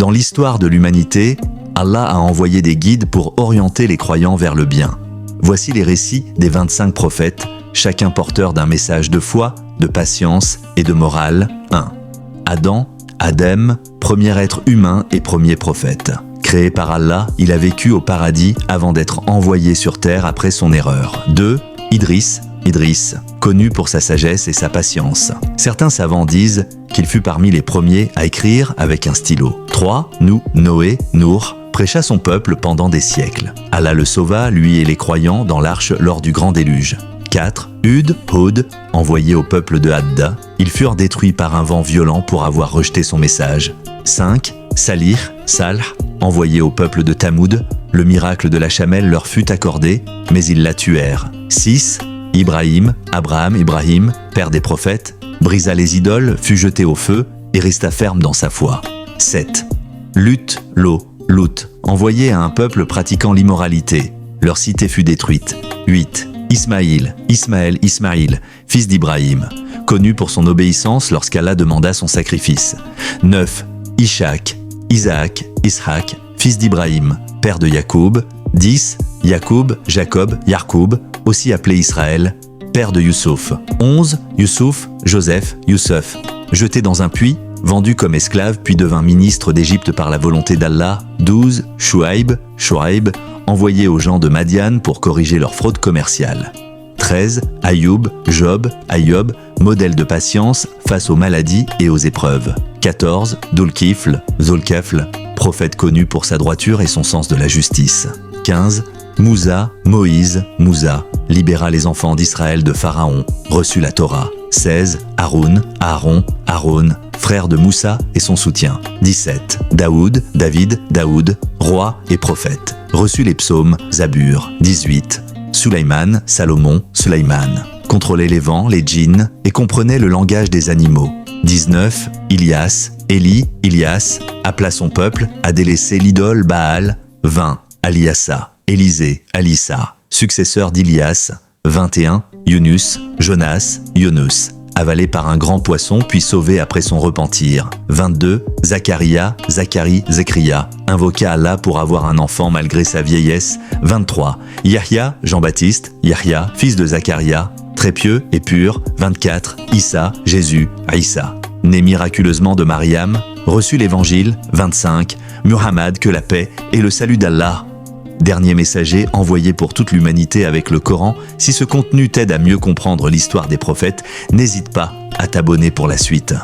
Dans l'histoire de l'humanité, Allah a envoyé des guides pour orienter les croyants vers le bien. Voici les récits des 25 prophètes, chacun porteur d'un message de foi, de patience et de morale. 1. Adam, Adem, premier être humain et premier prophète. Créé par Allah, il a vécu au paradis avant d'être envoyé sur terre après son erreur. 2. Idriss, connu pour sa sagesse et sa patience. Certains savants disent qu'il fut parmi les premiers à écrire avec un stylo. 3. Noé, prêcha son peuple pendant des siècles. Allah le sauva, lui et les croyants, dans l'arche lors du grand déluge. 4. Hud, envoyé au peuple de Hadda. Ils furent détruits par un vent violent pour avoir rejeté son message. 5. Salih, envoyé au peuple de Tamoud. Le miracle de la chamelle leur fut accordé, mais ils la tuèrent. 6. Ibrahim, père des prophètes, brisa les idoles, fut jeté au feu et resta ferme dans sa foi. 7. Lut, envoyé à un peuple pratiquant l'immoralité. Leur cité fut détruite. 8. Ismaïl, fils d'Ibrahim, connu pour son obéissance lorsqu'Allah demanda son sacrifice. 9. Ishaq, fils d'Ibrahim, père de Yacoub. 10. Jacob, aussi appelé Israël, père de Youssouf. 11. Youssef, jeté dans un puits, vendu comme esclave puis devint ministre d'Égypte par la volonté d'Allah. 12. Chouaïb, envoyé aux gens de Madian pour corriger leur fraude commerciale. 13. Job, modèle de patience face aux maladies et aux épreuves. 14. Zulkifl, prophète connu pour sa droiture et son sens de la justice. 15. Moïse, libéra les enfants d'Israël de Pharaon, reçut la Torah. 16. Aaron, frère de Moussa et son soutien. 17. David, roi et prophète, reçut les psaumes, Zabur. 18. Salomon, contrôlait les vents, les djinns et comprenait le langage des animaux. 19. Ilias, appela son peuple à délaisser l'idole Baal. 20. Élisée, successeur d'Ilias. 21. Jonas, avalé par un grand poisson puis sauvé après son repentir. 22. Zechria, invoqua Allah pour avoir un enfant malgré sa vieillesse. 23. Yahya, Jean-Baptiste, fils de Zacharia, très pieux et pur. 24. Issa, Jésus, né miraculeusement de Mariam, reçut l'évangile. 25. Muhammad, que la paix et le salut d'Allah. Dernier messager envoyé pour toute l'humanité avec le Coran. Si ce contenu t'aide à mieux comprendre l'histoire des prophètes, n'hésite pas à t'abonner pour la suite.